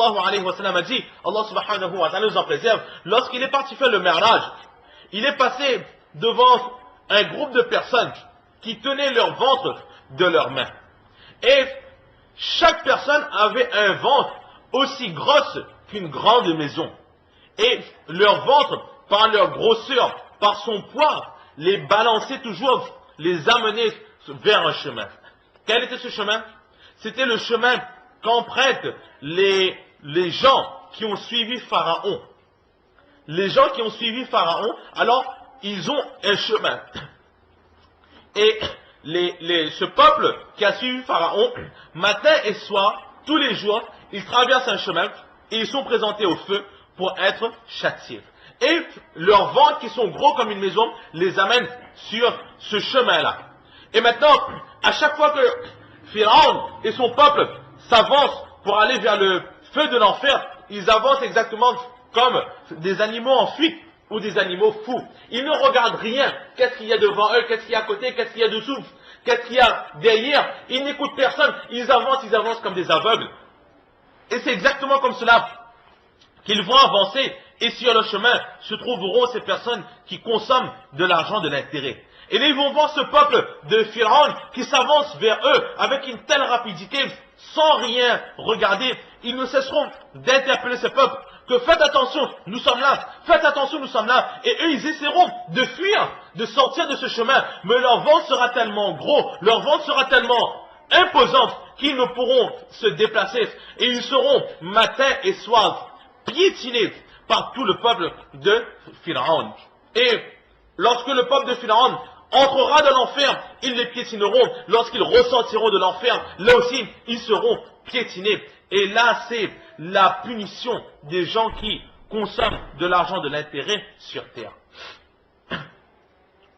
alayhi wa sallam a dit, Allah subhanahu wa ta'ala nous en préserve, lorsqu'il est parti faire le Mi'raj, il est passé devant un groupe de personnes qui tenaient leur ventre de leurs mains. Et chaque personne avait un ventre aussi grosse qu'une grande maison. Et leur ventre, par leur grosseur, par son poids, les balançait toujours, les amenait vers un chemin. Quel était ce chemin? C'était le chemin qu'empruntent les gens qui ont suivi Pharaon. Les gens qui ont suivi Pharaon, alors ils ont un chemin. Et ce peuple qui a suivi Pharaon, matin et soir, tous les jours, ils traversent un chemin et ils sont présentés au feu pour être châtiés. Et leurs ventres qui sont gros comme une maison les amènent sur ce chemin-là. Et maintenant, à chaque fois que Pharaon et son peuple s'avancent pour aller vers le feu de l'enfer, ils avancent exactement comme des animaux en fuite ou des animaux fous. Ils ne regardent rien. Qu'est-ce qu'il y a devant eux? Qu'est-ce qu'il y a à côté? Qu'est-ce qu'il y a dessous? Qu'est-ce qu'il y a derrière? Ils n'écoutent personne. Ils avancent comme des aveugles. Et c'est exactement comme cela qu'ils vont avancer. Et sur le chemin se trouveront ces personnes qui consomment de l'argent de l'intérêt. Et là, ils vont voir ce peuple de Pharaon qui s'avance vers eux avec une telle rapidité, sans rien regarder. Ils ne cesseront d'interpeller ce peuple que faites attention, nous sommes là, faites attention, nous sommes là. Et eux, ils essaieront de fuir, de sortir de ce chemin. Mais leur ventre sera tellement gros, leur ventre sera tellement imposant qu'ils ne pourront se déplacer. Et ils seront matin et soir piétinés par tout le peuple de Pharaon. Et lorsque le peuple de Pharaon entrera dans l'enfer, ils les piétineront. Lorsqu'ils ressortiront de l'enfer, là aussi, ils seront piétinés. Et là, c'est la punition des gens qui consomment de l'argent de l'intérêt sur terre.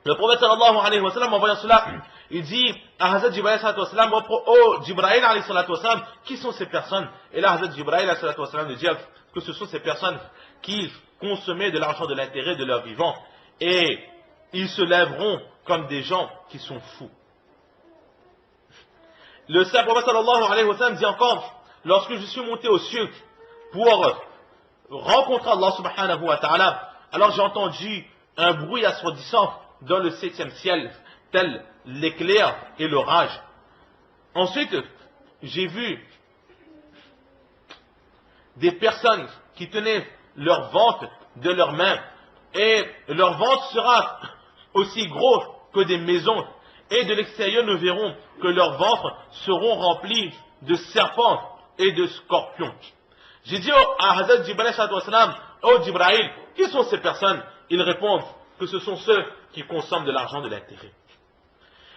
Le prophète sallallahu alayhi wa sallam, en voyant cela, il dit à Hazrat Jibreel sallallahu alayhi wa sallam, oh Jibreel alayhi wa sallam, qui sont ces personnes? Et là, Hazrat Jibreel alayhi wa sallam nous dit que ce sont ces personnes qui consommaient de l'argent de l'intérêt de leur vivant. Et ils se lèveront comme des gens qui sont fous. Le saint prophète sallallahu alayhi wa sallam dit encore, lorsque je suis monté aux cieux pour rencontrer Allah subhanahu wa ta'ala, alors j'ai entendu un bruit assourdissant dans le 7e ciel, tel l'éclair et l'orage. Ensuite, j'ai vu des personnes qui tenaient leur ventre de leurs mains, et leur ventre sera aussi gros que des maisons, et de l'extérieur nous verrons que leurs ventres seront remplis de serpents et de scorpions. J'ai dit à Hazrat Jibreel sallallahu alayhi wa sallam, oh Jibreel, qui sont ces personnes? Ils répondent que ce sont ceux qui consomment de l'argent de l'intérêt.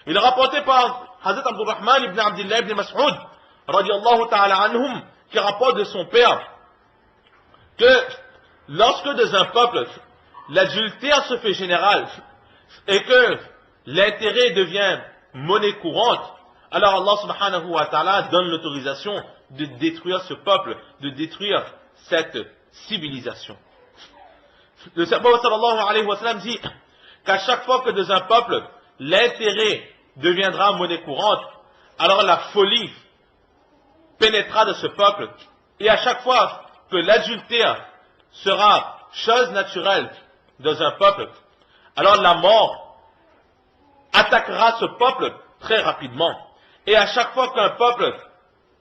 Il est rapporté par Hazrat Abdurrahman ibn Abdullah ibn Mas'ud, radiallahu ta'ala anhum, qui rapporte de son père, que lorsque dans un peuple, l'adultère se fait général, et que l'intérêt devient monnaie courante, alors Allah subhanahu wa ta'ala donne l'autorisation de détruire ce peuple, de détruire cette civilisation. Le prophète sallallahu alayhi wa sallam dit qu'à chaque fois que dans un peuple, l'intérêt deviendra monnaie courante, alors la folie pénétrera de ce peuple, et à chaque fois que l'adultère sera chose naturelle dans un peuple, alors la mort attaquera ce peuple très rapidement. Et à chaque fois qu'un peuple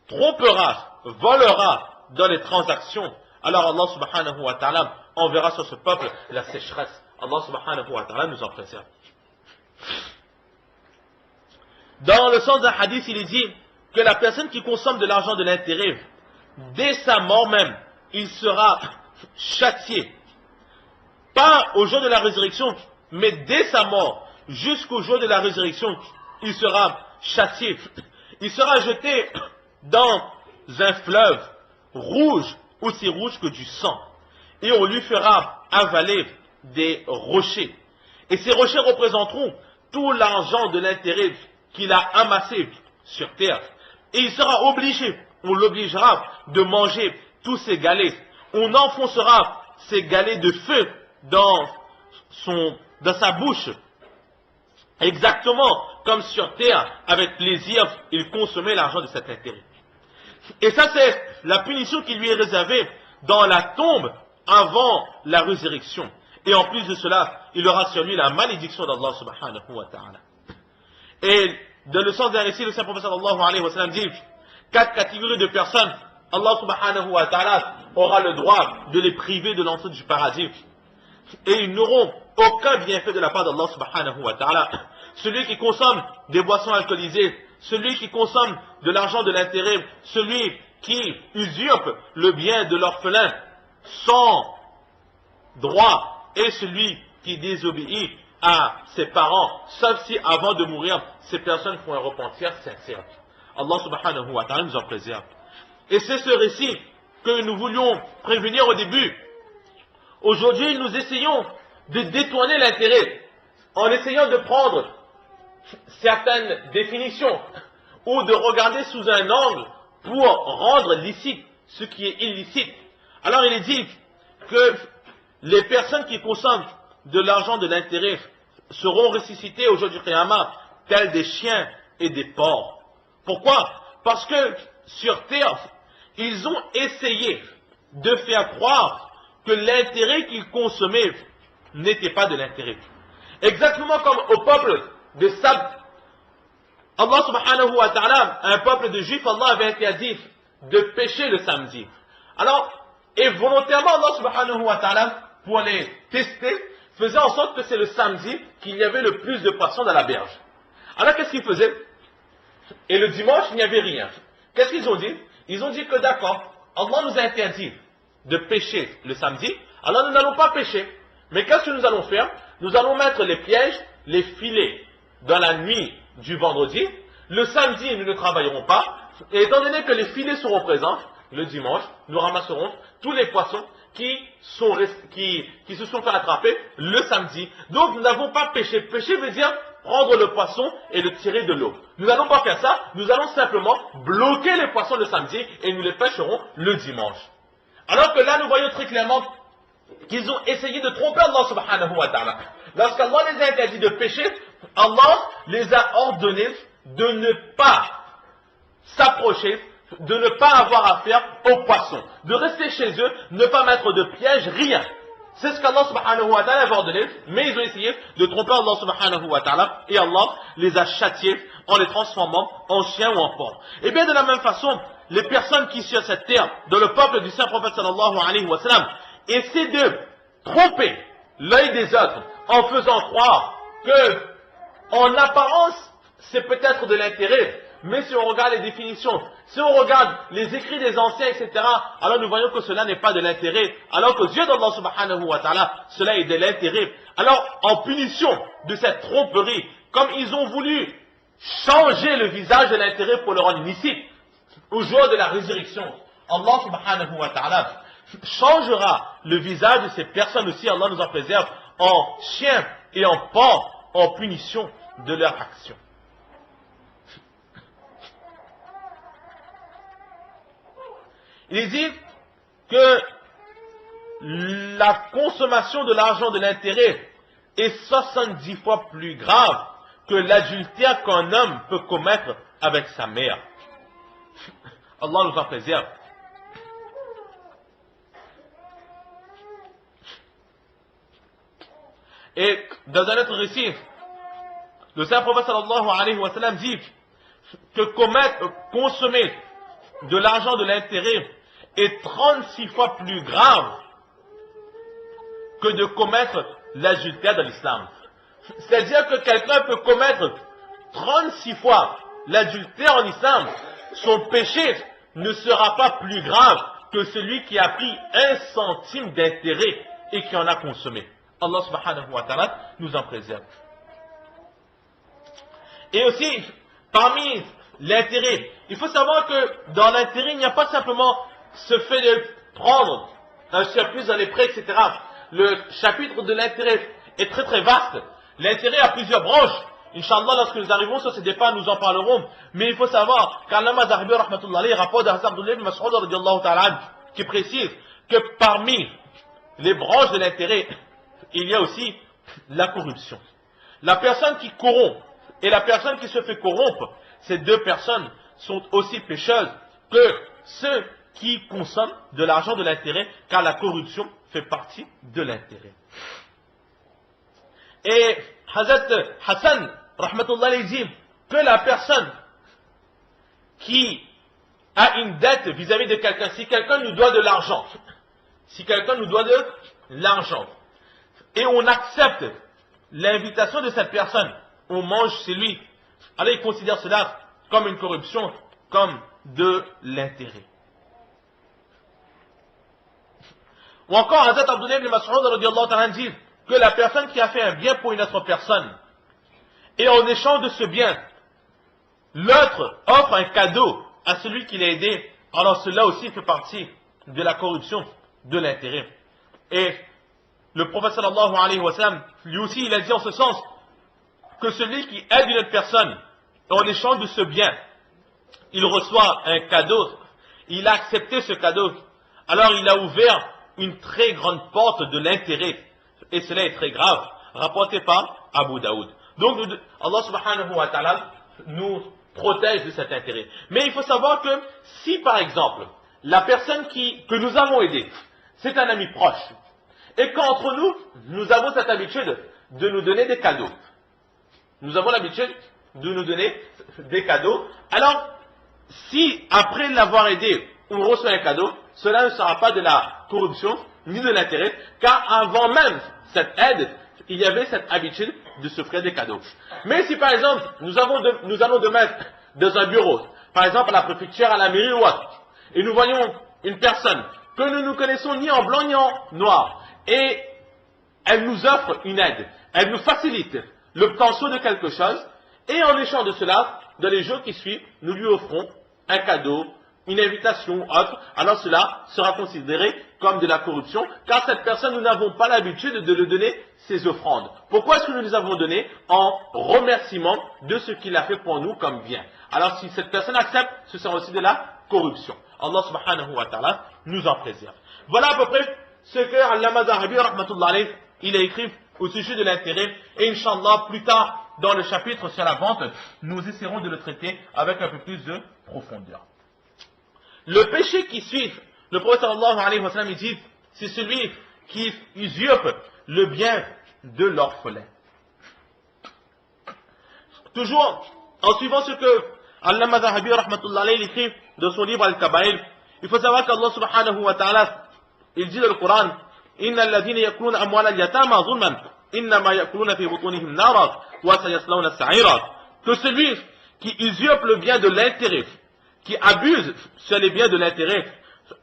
trompera, volera dans les transactions, alors Allah subhanahu wa ta'ala enverra sur ce peuple la sécheresse. Allah subhanahu wa ta'ala nous en préserve. Dans le sens d'un hadith, il est dit que la personne qui consomme de l'argent de l'intérêt, dès sa mort même, il sera châtié. Pas au jour de la résurrection, mais dès sa mort, jusqu'au jour de la résurrection, il sera châtié. Il sera jeté dans un fleuve rouge, aussi rouge que du sang. Et on lui fera avaler des rochers. Et ces rochers représenteront tout l'argent de l'intérêt qu'il a amassé sur terre. Et il sera obligé, on l'obligera de manger tous ces galets. On enfoncera ces galets de feu dans sa bouche. Exactement comme sur terre, avec plaisir, il consommait l'argent de cet intérêt. Et ça, c'est la punition qui lui est réservée dans la tombe avant la résurrection. Et en plus de cela, il aura sur lui la malédiction d'Allah subhanahu wa ta'ala. Et dans le sens d'un récit, le Saint-Prophète sallallahu alayhi wa sallam dit 4 catégories de personnes, Allah subhanahu wa ta'ala aura le droit de les priver de l'entrée du paradis. Et ils n'auront aucun bienfait de la part d'Allah subhanahu wa ta'ala. Celui qui consomme des boissons alcoolisées, celui qui consomme de l'argent de l'intérêt, celui qui usurpe le bien de l'orphelin sans droit, et celui qui désobéit à ses parents, sauf si avant de mourir, ces personnes font un repentir sincère. Allah subhanahu wa ta'ala nous en préserve. Et c'est ce récit que nous voulions prévenir au début. Aujourd'hui, nous essayons de détourner l'intérêt en essayant de prendre certaines définitions ou de regarder sous un angle pour rendre licite ce qui est illicite. Alors il est dit que les personnes qui consomment de l'argent de l'intérêt seront ressuscitées au jour du Qiyamah tels des chiens et des porcs. Pourquoi? Parce que sur terre, ils ont essayé de faire croire que l'intérêt qu'ils consommaient n'était pas de l'intérêt. Exactement comme au peuple de Sab, Allah subhanahu wa ta'ala, un peuple de juifs, Allah avait interdit de pêcher le samedi. Alors, et volontairement Allah subhanahu wa ta'ala, pour les tester, faisait en sorte que c'est le samedi qu'il y avait le plus de poissons dans la berge. Alors qu'est-ce qu'ils faisaient? Et le dimanche, il n'y avait rien. Qu'est-ce qu'ils ont dit? Ils ont dit que d'accord, Allah nous a interdit de pêcher le samedi, alors nous n'allons pas pêcher. Mais qu'est-ce que nous allons faire? Nous allons mettre les pièges, les filets dans la nuit du vendredi. Le samedi, nous ne travaillerons pas. Et étant donné que les filets seront présents, le dimanche, nous ramasserons tous les poissons qui se sont fait attraper le samedi. Donc nous n'avons pas pêché. Pêcher veut dire prendre le poisson et le tirer de l'eau. Nous n'allons pas faire ça, nous allons simplement bloquer les poissons le samedi et nous les pêcherons le dimanche. Alors que là, nous voyons très clairement qu'ils ont essayé de tromper Allah subhanahu wa ta'ala. Lorsqu'Allah les a interdit de pêcher, Allah les a ordonnés de ne pas s'approcher, de ne pas avoir affaire aux poissons, de rester chez eux, ne pas mettre de piège, rien. C'est ce qu'Allah subhanahu wa ta'ala avait ordonné, mais ils ont essayé de tromper Allah subhanahu wa ta'ala, et Allah les a châtiés en les transformant en chiens ou en porcs. Et bien de la même façon, les personnes qui sur cette terre, dans le peuple du Saint-Prophète sallallahu alayhi wa sallam, essaient de tromper l'œil des autres en faisant croire que, en apparence, c'est peut-être de l'intérêt, mais si on regarde les définitions, si on regarde les écrits des anciens, etc., alors nous voyons que cela n'est pas de l'intérêt, alors qu'aux yeux d'Allah subhanahu wa ta'ala, cela est de l'intérêt. Alors, en punition de cette tromperie, comme ils ont voulu changer le visage de l'intérêt pour le rendre illicite, au jour de la résurrection, Allah subhanahu wa ta'ala changera le visage de ces personnes aussi, Allah nous en préserve, en chiens et en porcs, en punition de leur action. Il est dit que la consommation de l'argent de l'intérêt est 70 fois plus grave que l'adultère qu'un homme peut commettre avec sa mère. Allah nous en préserve. Et dans un autre récit, le Saint-Prophète sallallahu alayhi wa sallam dit que consommer de l'argent de l'intérêt est 36 fois plus grave que de commettre l'adultère dans l'islam. C'est-à-dire que quelqu'un peut commettre 36 fois l'adultère en islam, son péché ne sera pas plus grave que celui qui a pris 1 centime d'intérêt et qui en a consommé. Allah subhanahu wa ta'ala nous en préserve. Et aussi, parmi l'intérêt, il faut savoir que dans l'intérêt, il n'y a pas simplement ce fait de prendre un surplus dans les prêts, etc. Le chapitre de l'intérêt est très très vaste. L'intérêt a plusieurs branches. Inch'Allah, lorsque nous arrivons sur ces débats, nous en parlerons. Mais il faut savoir qu'Allama Zahabi rahmatullahi rapporte à Abdullah ibn Mas'ud radiyallahu ta'ala qui précise que parmi les branches de l'intérêt, il y a aussi la corruption. La personne qui corrompt et la personne qui se fait corrompre, ces deux personnes sont aussi pécheuses que ceux qui consomment de l'argent de l'intérêt, car la corruption fait partie de l'intérêt. Et Hazrat Hassan, rahmatullah, dit que la personne qui a une dette vis-à-vis de quelqu'un, si quelqu'un nous doit de l'argent, et on accepte l'invitation de cette personne, on mange chez lui, alors il considère cela comme une corruption, comme de l'intérêt. Ou encore, Hazrat Abdullah ibn Mas'ud radiyallahu ta'ala dit que la personne qui a fait un bien pour une autre personne, et en échange de ce bien, l'autre offre un cadeau à celui qui l'a aidé, alors cela aussi fait partie de la corruption, de l'intérêt. Et le prophète sallallahu alayhi wa sallam, lui aussi, il a dit en ce sens, que celui qui aide une autre personne, en échange de ce bien, il reçoit un cadeau, il a accepté ce cadeau, alors il a ouvert une très grande porte de l'intérêt, et cela est très grave, rapporté par Abu Daoud. Donc Allah subhanahu wa ta'ala nous protège de cet intérêt. Mais il faut savoir que si par exemple, la personne que nous avons aidée, c'est un ami proche, et qu'entre nous, nous avons cette habitude de nous donner des cadeaux, alors si après l'avoir aidé, on reçoit un cadeau, cela ne sera pas de la corruption ni de l'intérêt, car avant même cette aide, il y avait cette habitude de s'offrir des cadeaux. Mais si par exemple, nous allons demain dans un bureau, par exemple à la préfecture, à la mairie ou autre, et nous voyons une personne que nous ne connaissons ni en blanc ni en noir, et elle nous offre une aide, elle nous facilite l'obtention de quelque chose, et en échange de cela, dans les jours qui suivent, nous lui offrons un cadeau, une invitation ou autre, alors cela sera considéré comme de la corruption, car cette personne, nous n'avons pas l'habitude de lui donner ses offrandes. Pourquoi est-ce que nous les avons données? En remerciement de ce qu'il a fait pour nous comme bien. Alors si cette personne accepte, ce sera aussi de la corruption. Allah subhanahu wa ta'ala nous en préserve. Voilà à peu près ce que Allama Zahabi, rahmatullah alayh, il a écrit au sujet de l'intérêt, et Inch'Allah, plus tard, dans le chapitre sur la vente, nous essaierons de le traiter avec un peu plus de profondeur. Le péché qui suit, le prophète sallallahu alayhi wa sallam, il dit, c'est celui qui usurpe le bien de l'orphelin. Toujours, en suivant ce que Allama Zahabi, rahmatullah alayhi, écrit dans son livre Al-Kabaïr, il faut savoir qu'Allah subhanahu wa ta'ala, il dit dans le Coran, Inna alladhina yakuluna amwala al-yatama zulman, innama yakuluna fi butunihim nara, wa sayaslawna sa'ira. Que celui qui usurpe le bien de l'intérêt, qui abuse sur les biens de l'intérêt,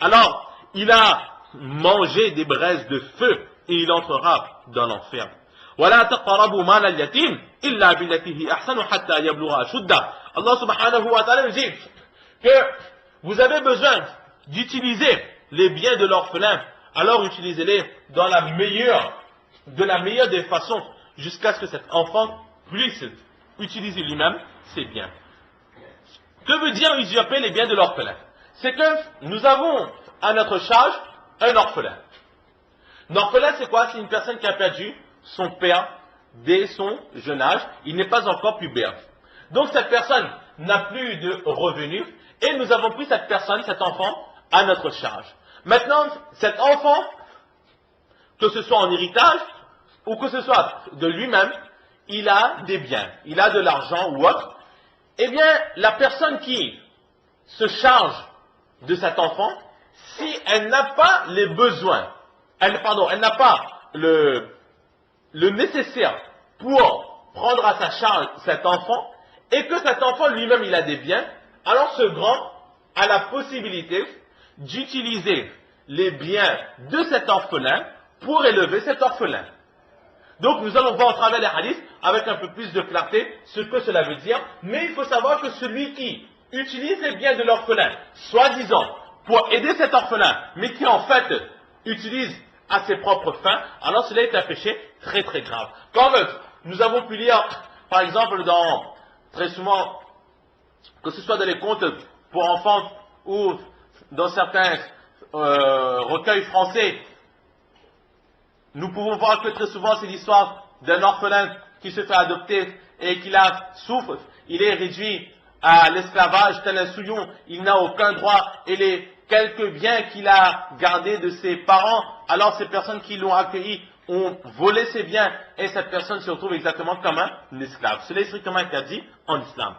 alors il a mangé des braises de feu et il entrera dans l'enfer. ولا تقربوا مال اليتيم إلا بالتي هي أحسن حتى يبلغ أشده. Allah subhanahu wa ta'ala dit que vous avez besoin d'utiliser les biens de l'orphelin, alors utilisez-les dans de la meilleure des façons, jusqu'à ce que cet enfant puisse utiliser lui-même ses biens. Que veut dire usurper les biens de l'orphelin? C'est que nous avons à notre charge un orphelin. L'orphelin, c'est quoi? C'est une personne qui a perdu son père dès son jeune âge. Il n'est pas encore pubère. Donc cette personne n'a plus de revenus et nous avons pris cette personne, cet enfant, à notre charge. Maintenant, cet enfant, que ce soit en héritage ou que ce soit de lui-même, il a des biens, il a de l'argent ou autre. Eh bien, la personne qui se charge de cet enfant, si elle n'a pas les besoins, elle n'a pas le nécessaire pour prendre à sa charge cet enfant, et que cet enfant lui-même il a des biens, alors ce grand a la possibilité d'utiliser les biens de cet orphelin pour élever cet orphelin. Donc nous allons voir au travers des hadiths avec un peu plus de clarté ce que cela veut dire, mais il faut savoir que celui qui utilise les biens de l'orphelin, soi-disant pour aider cet orphelin, mais qui en fait utilise à ses propres fins, alors cela est un péché très très grave. Comme nous avons pu lire, par exemple, très souvent, que ce soit dans les contes pour enfants ou dans certains recueils français, nous pouvons voir que très souvent c'est l'histoire d'un orphelin qui se fait adopter et qui souffre, il est réduit à l'esclavage tel un souillon, il n'a aucun droit, et les quelques biens qu'il a gardés de ses parents, alors ces personnes qui l'ont accueilli ont volé ses biens, et cette personne se retrouve exactement comme un esclave. Cela est strictement interdit en islam.